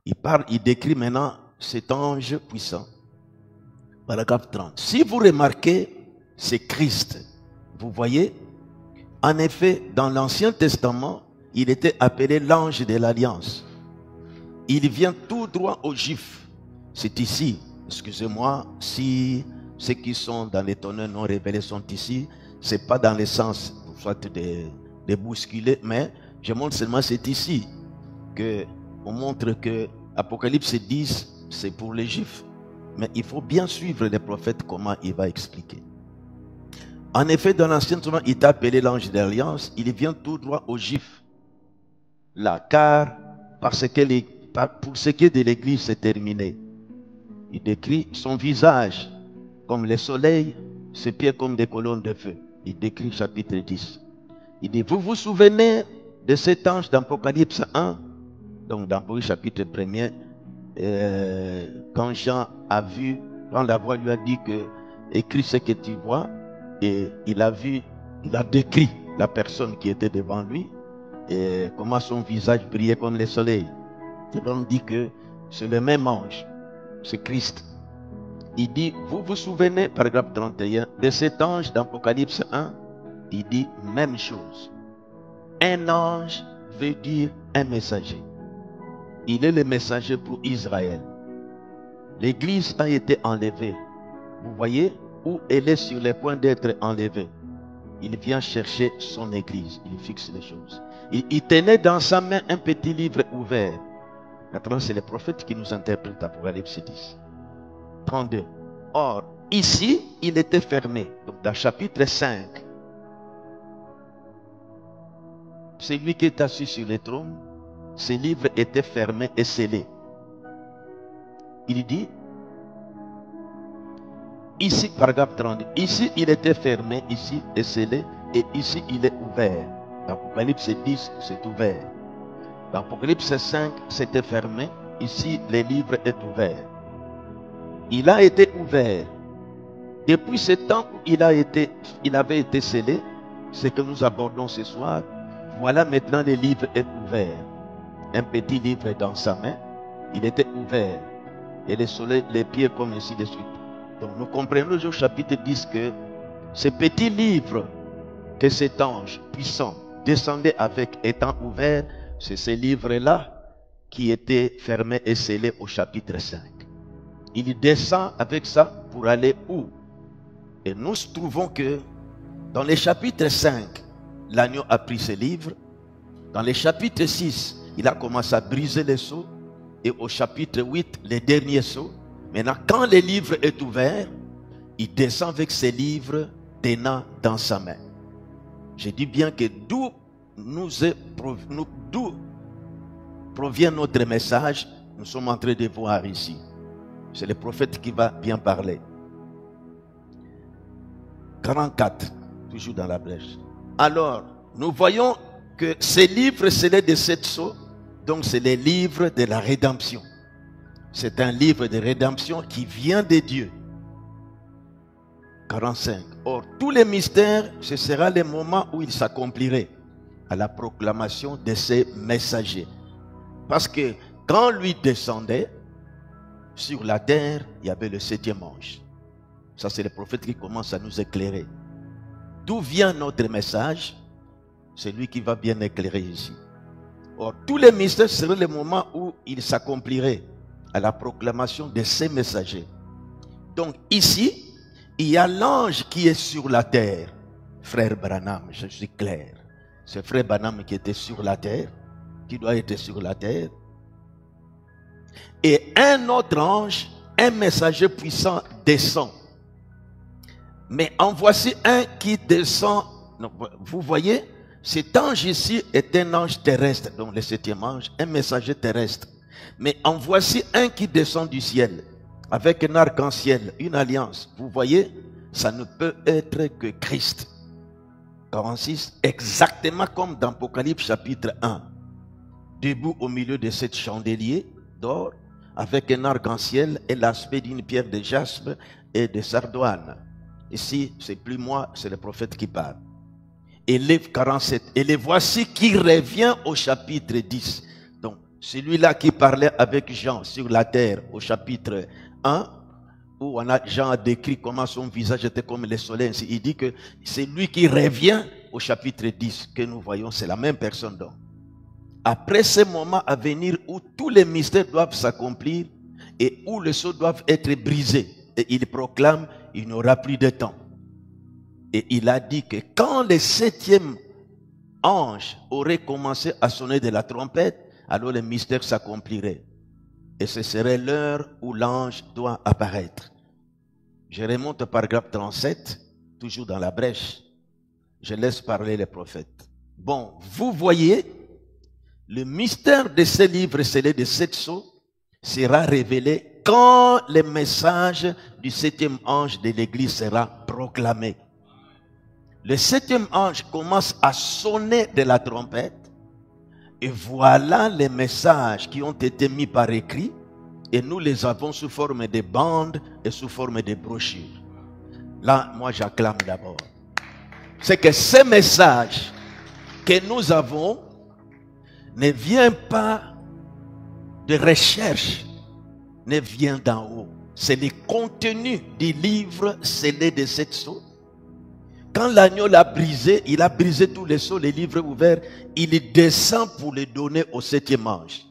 il décrit maintenant cet ange puissant. Paragraphe 30. Si vous remarquez, c'est Christ. Vous voyez, en effet, dans l'Ancien Testament, il était appelé l'ange de l'Alliance. Il vient tout droit aux Juifs. C'est ici, excusez-moi, si ceux qui sont dans les tonneaux non révélés sont ici, ce n'est pas dans le sens, soit de bousculer, mais je montre seulement c'est ici qu'on montre que Apocalypse 10, c'est pour les Juifs. Mais il faut bien suivre les prophètes, comment il va expliquer. En effet, dans l'Ancien Testament, il est appelé l'ange d'alliance. Il vient tout droit aux Juifs. Là, car pour ce qui est de l'Église, c'est terminé. Il décrit son visage comme le soleil, ses pieds comme des colonnes de feu. Il décrit chapitre 10. Il dit, vous vous souvenez de cet ange d'Apocalypse 1? Donc dans le chapitre 1er, quand Jean a vu, quand la voix lui a dit que écris ce que tu vois, et il a décrit la personne qui était devant lui, et comment son visage brillait comme le soleil. Et on dit que c'est le même ange, c'est Christ. Il dit, vous vous souvenez, paragraphe 31, de cet ange d'Apocalypse 1? Il dit, même chose. Un ange veut dire un messager. Il est le messager pour Israël. L'église a été enlevée. Vous voyez où elle est sur le point d'être enlevée. Il vient chercher son église. Il fixe les choses. Il tenait dans sa main un petit livre ouvert. Maintenant, c'est le prophète qui nous interprète Apocalypse 10. 32. Or, ici, il était fermé. Donc, dans chapitre 5, celui qui est assis sur le trône, ce livre était fermé et scellé. Il dit, ici, paragraphe 30, ici il était fermé, ici est scellé, et ici il est ouvert. Dans Apocalypse 10, c'est ouvert. Dans Apocalypse 5, c'était fermé, ici le livre est ouvert. Il a été ouvert. Depuis ce temps où il avait été scellé, ce que nous abordons ce soir, voilà maintenant le livre est ouvert. Un petit livre dans sa main, il était ouvert. Et le soleil, les pieds comme ainsi de suite. Donc nous comprenons au chapitre 10 que ce petit livre que cet ange puissant descendait avec étant ouvert, c'est ce livre-là qui était fermé et scellé au chapitre 5. Il descend avec ça pour aller où? Et nous trouvons que dans le chapitre 5, l'agneau a pris ce livre. Dans le chapitre 6, il a commencé à briser les sceaux. Et au chapitre 8, le dernier sceau. Maintenant, quand le livre est ouvert, il descend avec ce livre tenant dans sa main. Je dis bien que d'où provient notre message, nous sommes en train de voir ici. C'est le prophète qui va bien parler. 44, toujours dans la brèche. Alors, nous voyons que ces livres scellés de 7 sceaux, donc c'est le livre de la rédemption. C'est un livre de rédemption qui vient de Dieu. 45. Or, tous les mystères, ce sera le moment où ils s'accompliraient à la proclamation de ces messagers. Parce que quand lui descendait sur la terre, il y avait le 7e ange. Ça, c'est le prophète qui commence à nous éclairer. D'où vient notre message? C'est lui qui va bien éclairer ici. Or, tous les mystères seraient le moment où ils s'accompliraient à la proclamation de ces messagers. Donc, ici, il y a l'ange qui est sur la terre. Frère Branham, je suis clair. C'est frère Branham qui était sur la terre, qui doit être sur la terre. Et un autre ange, un messager puissant descend. Mais en voici un qui descend. Vous voyez, cet ange ici est un ange terrestre, donc le 7e ange, un messager terrestre. Mais en voici un qui descend du ciel, avec un arc-en-ciel, une alliance. Vous voyez, ça ne peut être que Christ. 46, exactement comme dans Apocalypse chapitre 1. Debout au milieu de cet chandelier d'or, avec un arc-en-ciel et l'aspect d'une pierre de jaspe et de sardoine. Ici, c'est plus moi, c'est le prophète qui parle. Et les 47. Et les voici qui revient au chapitre 10. Donc, Celui-là qui parlait avec Jean sur la terre au chapitre 1, où Jean a décrit comment son visage était comme le soleil. Il dit que c'est lui qui revient au chapitre 10 que nous voyons, c'est la même personne donc. Après ce moment à venir où tous les mystères doivent s'accomplir et où les sceaux doivent être brisés, et il proclame, il n'y aura plus de temps. Et il a dit que quand le 7e ange aurait commencé à sonner de la trompette, alors les mystères s'accompliraient. Et ce serait l'heure où l'ange doit apparaître. Je remonte au paragraphe 37, toujours dans la brèche. Je laisse parler les prophètes. Bon, vous voyez, le mystère de ces livres scellés de 7 sceaux sera révélé quand le message du 7e ange de l'église sera proclamé. Le 7e ange commence à sonner de la trompette. Et voilà les messages qui ont été mis par écrit. Et nous les avons sous forme de bandes et sous forme de brochures. Là, moi j'acclame d'abord. C'est que ces messages que nous avons ne viennent pas de recherche, ne vient d'en haut. C'est le contenu du livre scellé de 7 sceaux. Quand l'agneau l'a brisé, il a brisé tous les sceaux, les livres ouverts, il descend pour les donner au 7e ange.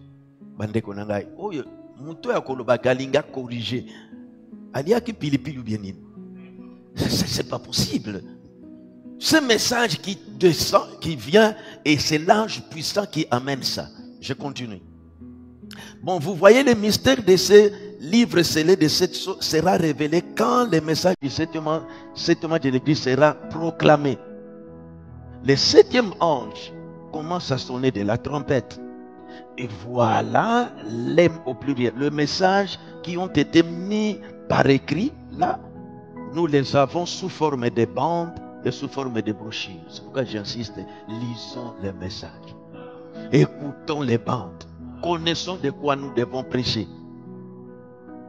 C'est pas possible. Ce message qui descend, qui vient, et c'est l'ange puissant qui amène ça. Je continue. Bon, vous voyez le mystère de ces livres scellés de 7 sceaux sera révélé quand le message du 7e ange de l'église sera proclamé. Le 7e ange commence à sonner de la trompette. Et voilà, au pluriel, le message qui ont été mis par écrit, là, nous les avons sous forme de bandes et sous forme de brochures. C'est pourquoi j'insiste, lisons les messages. Écoutons les bandes. Connaissons de quoi nous devons prêcher.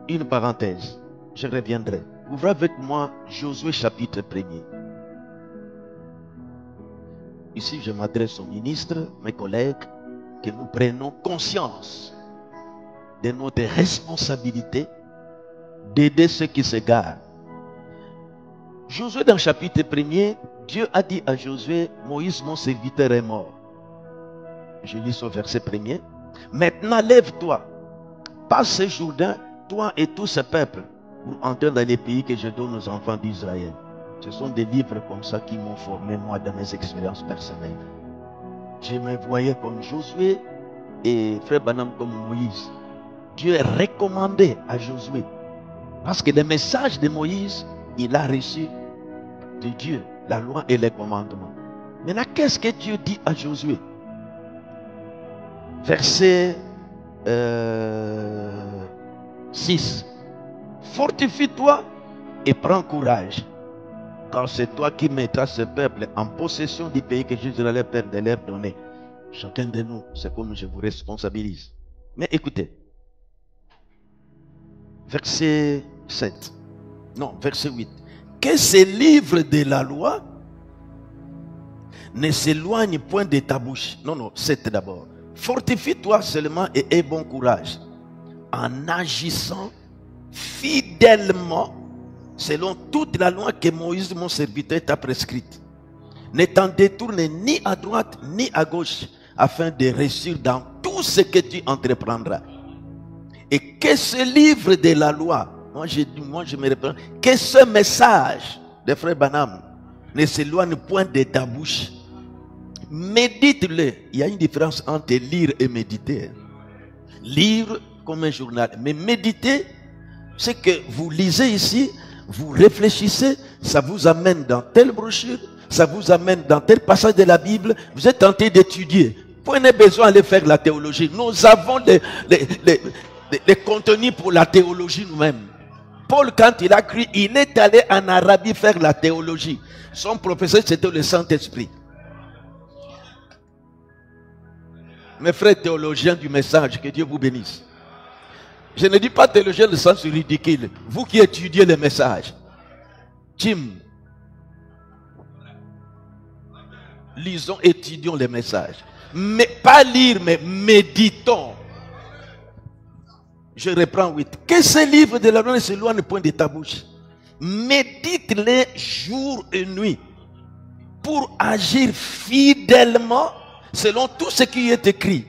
Une parenthèse, je reviendrai. Ouvrez avec moi Josué chapitre 1er. Ici, je m'adresse aux ministres, mes collègues, que nous prenons conscience de notre responsabilité d'aider ceux qui s'égarent. Josué, dans le chapitre 1er, Dieu a dit à Josué, Moïse, mon serviteur, est mort. Je lis ce verset 1er. Maintenant, lève-toi, passe ce Jourdain, toi et tout ce peuple, pour entrer dans les pays que je donne aux enfants d'Israël. Ce sont des livres comme ça qui m'ont formé, moi, dans mes expériences personnelles. Je me voyais comme Josué et Frère Branham comme Moïse. Dieu est recommandé à Josué. Parce que le message de Moïse, il a reçu de Dieu la loi et les commandements. Maintenant, qu'est-ce que Dieu dit à Josué? Verset 6. Fortifie-toi et prends courage, car c'est toi qui mettras ce peuple en possession du pays que Jésus allait Père de leur donner. Chacun de nous, c'est comme je vous responsabilise. Mais écoutez, verset 7. Non, verset 8. Que ces livres de la loi ne s'éloignent point de ta bouche. Non, 7 d'abord. Fortifie-toi seulement et aie bon courage en agissant fidèlement selon toute la loi que Moïse, mon serviteur, t'a prescrite. Ne t'en détourne ni à droite ni à gauche afin de réussir dans tout ce que tu entreprendras. Et que ce livre de la loi, moi je me réponds, que ce message de Frère Branham ne s'éloigne point de ta bouche. Médite-le. Il y a une différence entre lire et méditer. Lire comme un journal. Mais méditer, c'est que vous lisez ici, vous réfléchissez, ça vous amène dans telle brochure, ça vous amène dans tel passage de la Bible, vous êtes tenté d'étudier. Prenez besoin d'aller faire la théologie. Nous avons les contenus pour la théologie nous-mêmes. Paul, quand il a écrit, il est allé en Arabie faire la théologie. Son professeur, c'était le Saint-Esprit. Mes frères théologiens du message, que Dieu vous bénisse. Je ne dis pas théologien de sens ridicule. Vous qui étudiez le message. Tim. Lisons, étudions les messages. Mais pas lire, mais méditons. Je reprends 8. Que ces livres de la loi ne s'éloignent point de ta bouche. Médite-les jour et nuit pour agir fidèlement selon tout ce qui est écrit.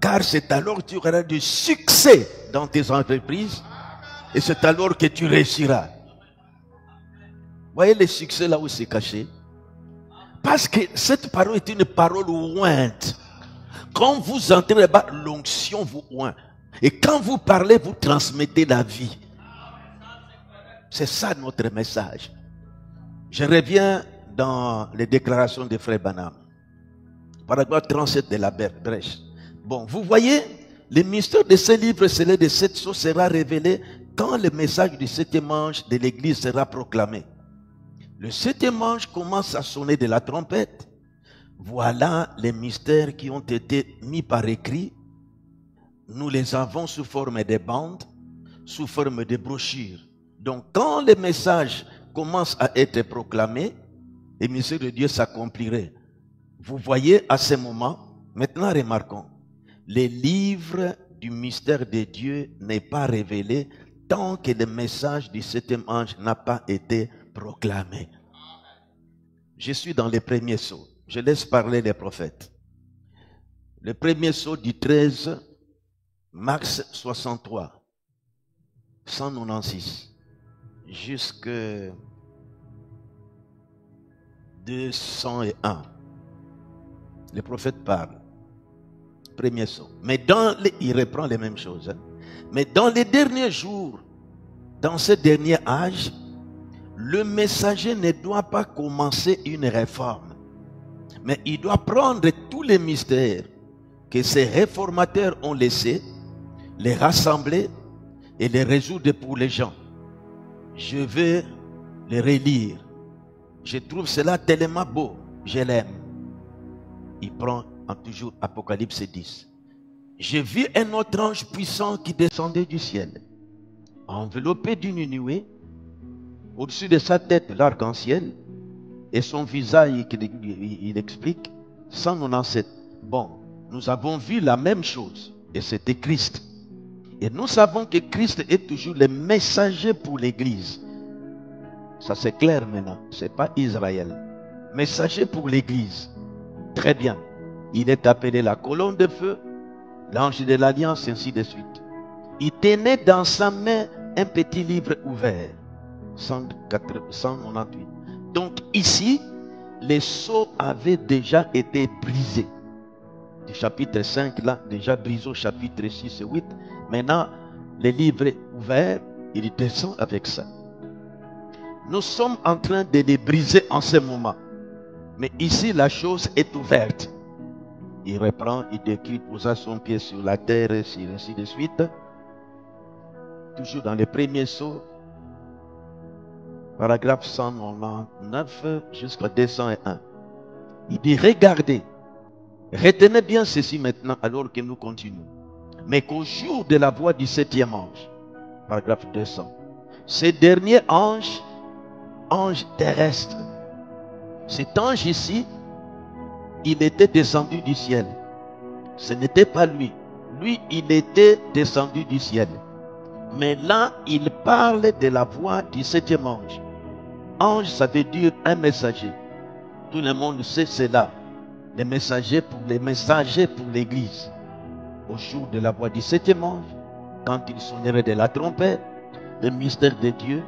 Car c'est alors que tu auras du succès dans tes entreprises et c'est alors que tu réussiras. Voyez le succès là où c'est caché. Parce que cette parole est une parole ointe. Quand vous entrez là-bas, l'onction vous oint. Et quand vous parlez, vous transmettez la vie. C'est ça notre message. Je reviens dans les déclarations de Frère Branham. Paragraphe 37 de la brèche. Bon, vous voyez, le mystère de ce livre scellé de 7 sceaux sera révélé quand le message du 7e ange de l'église sera proclamé. Le 7e ange commence à sonner de la trompette. Voilà les mystères qui ont été mis par écrit. Nous les avons sous forme de bandes, sous forme de brochures. Donc quand le message commence à être proclamé, le mystère de Dieu s'accomplirait. Vous voyez à ce moment, maintenant remarquons, le livre du mystère de Dieu n'est pas révélé tant que le message du 7e ange n'a pas été proclamé. Je suis dans les premiers sceaux. Je laisse parler les prophètes. Le premier sceau du 13 mars 63, 196, jusque 201. Le prophète parle. Premier sceau. Mais il reprend les mêmes choses. Mais dans les derniers jours, dans ce dernier âge, le messager ne doit pas commencer une réforme. Mais il doit prendre tous les mystères que ces réformateurs ont laissés, les rassembler et les résoudre pour les gens. Je vais les relire. Je trouve cela tellement beau. Je l'aime. Il prend en toujours Apocalypse 10. Je vis un autre ange puissant qui descendait du ciel, enveloppé d'une nuée, au-dessus de sa tête l'arc-en-ciel, et son visage, il explique, 197. Bon, nous avons vu la même chose, et c'était Christ. Et nous savons que Christ est toujours le messager pour l'Église. Ça c'est clair maintenant, ce n'est pas Israël. Messager pour l'Église. Très bien. Il est appelé la colonne de feu, l'ange de l'alliance, ainsi de suite. Il tenait dans sa main un petit livre ouvert. 198. Donc ici, les sceaux avaient déjà été brisés. Du chapitre 5 là, déjà brisé au chapitre 6 et 8. Maintenant, le livre est ouvert, il descend avec ça. Nous sommes en train de les briser en ce moment. Mais ici, la chose est ouverte. Il reprend, il décrit, posa son pied sur la terre, et ainsi de suite. Toujours dans les premiers sceaux. Paragraphe 199 jusqu'à 201. Il dit, regardez, retenez bien ceci maintenant alors que nous continuons. Mais qu'au jour de la voix du 7e ange, paragraphe 200, ce dernier ange, ange terrestre, cet ange ici, il était descendu du ciel. Ce n'était pas lui. Lui, il était descendu du ciel. Mais là, il parle de la voix du 7e ange. Ange, ça veut dire un messager. Tout le monde sait cela. Les messagers pour l'Église. Au jour de la voix du 7e ange, quand il sonnerait de la trompette, le mystère de Dieu,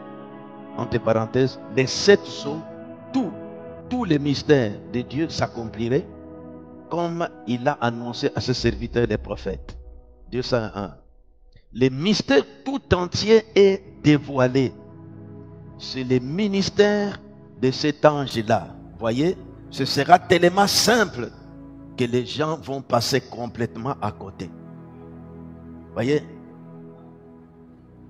entre parenthèses, les 7 sceaux, tous les mystères de Dieu s'accompliraient comme il a annoncé à ses serviteurs les prophètes. 201. Le mystère tout entier est dévoilé. C'est le ministère de cet ange-là. Voyez, ce sera tellement simple que les gens vont passer complètement à côté. Voyez,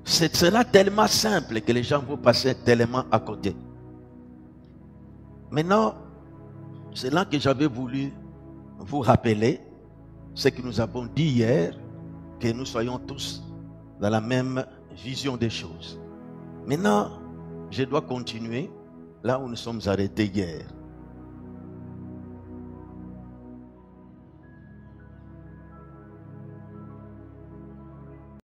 ce sera tellement simple que les gens vont passer tellement à côté. Maintenant, c'est là que j'avais voulu vous rappeler ce que nous avons dit hier, que nous soyons tous dans la même vision des choses. Maintenant, je dois continuer là où nous sommes arrêtés hier.